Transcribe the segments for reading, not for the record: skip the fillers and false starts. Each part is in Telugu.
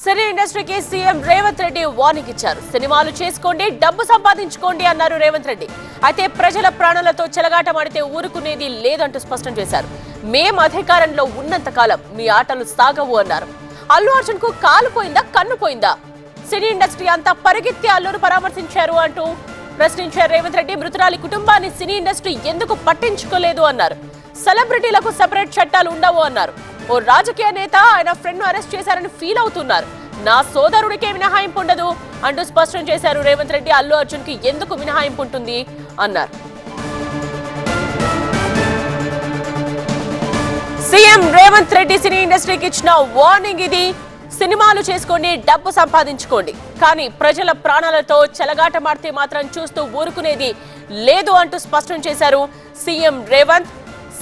సినీ ఇండస్ట్రీకి సీఎం రేవంత్ రెడ్డి వార్నింగ్ ఇచ్చారు. సినిమాలు చేసుకోండి, డబ్బు సంపాదించుకోండి అన్నారు రేవంత్ రెడ్డి. అయితే ప్రజల ప్రాణాలతో చెలగాటమాడితే ఊరుకునేది లేదంటూ స్పష్టం చేశారు. మేం అధికారంలో ఉన్నంత కాలం మీ ఆటలు సాగవు అన్నారు. అల్లు అర్జున్ కు కాలు పోయిందా, కన్ను పోయిందా? సినీ ఇండస్ట్రీ అంతా పరిగెత్తి అల్లును పరామర్శించారు అంటూ ప్రశ్నించారు రేవంత్ రెడ్డి. మృతురాలి కుటుంబాన్ని సినీ ఇండస్ట్రీ ఎందుకు పట్టించుకోలేదు అన్నారు. సెలబ్రిటీలకు సెపరేట్ చట్టాలు ఉండవు అన్నారు. ఓ రాజకీయ నేత ఆయన ఫ్రెండ్ ను అరెస్ట్ చేశారని ఫీల్ అవుతున్నారు. నా సోదరుడికే మినహాయింపు ఉండదు అంటూ స్పష్టం చేశారు రేవంత్ రెడ్డి. అల్లు అర్జున్ కి ఎందుకు మినహాయింపు ఉంటుంది అన్నారు. సీఎం రేవంత్ రెడ్డి సినీ ఇండస్ట్రీకి ఇచ్చిన వార్నింగ్ ఇది. సినిమాలు చేసుకోండి, డబ్బు సంపాదించుకోండి, కానీ ప్రజల ప్రాణాలతో చెలగాటమాడితే మాత్రం చూస్తూ ఊరుకునేది లేదు అంటూ స్పష్టం చేశారు సీఎం రేవంత్.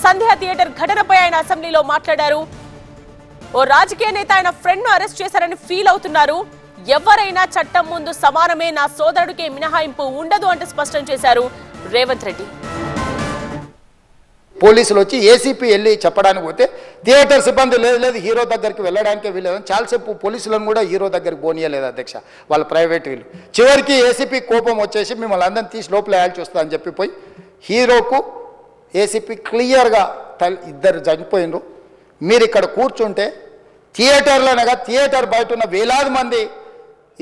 సంధ్య థియేటర్ ఘటనపై ఆయన అసెంబ్లీలో మాట్లాడారు. ఓ రాజకీయ నేత ఆయన ఫ్రెండ్ ను అరెస్ట్ చేశారని ఫీల్ అవుతున్నారు. ఎవరైనా చట్టం ముందు సమానమే, నా సోదరుడికి మినహాయింపు ఉండదు అంటూ స్పష్టం చేశారు రేవంత్ రెడ్డి. పోలీసులు వచ్చి ఏసీపీ వెళ్ళి చెప్పడానికి పోతే థియేటర్ సిబ్బంది లేదు హీరో దగ్గరికి వెళ్ళడానికే వీళ్ళదని చాలాసేపు పోలీసులను కూడా హీరో దగ్గరికి పోనీయలేదు అధ్యక్ష, వాళ్ళ ప్రైవేట్ వీళ్ళు. చివరికి ఏసీపీ కోపం వచ్చేసి మిమ్మల్ని అందరిని తీసి లోపల వేయాల్సి వస్తా అని చెప్పిపోయి హీరోకు ఏసీపీ క్లియర్గా ఇద్దరు చనిపోయినరు, మీరు ఇక్కడ కూర్చుంటే థియేటర్లోనగా థియేటర్ బయట ఉన్న వేలాది మంది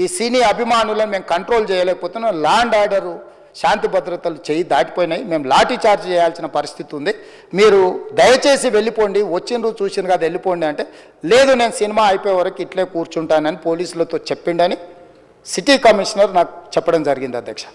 ఈ సినీ అభిమానులను మేము కంట్రోల్ చేయలేకపోతున్నాం, ల్యాండ్ ఆర్డరు శాంతి భద్రతలు చేయి దాటిపోయినాయి, మేము లాఠీ చార్జ్ చేయాల్సిన పరిస్థితి ఉంది, మీరు దయచేసి వెళ్ళిపోండి, వచ్చిండ్రు చూసిండ్రు కదా వెళ్ళిపోండి అంటే, లేదు నేను సినిమా అయిపోయే వరకు ఇట్లే కూర్చుంటానని పోలీసులతో చెప్పిండని సిటీ కమిషనర్ నాకు చెప్పడం జరిగింది అధ్యక్ష.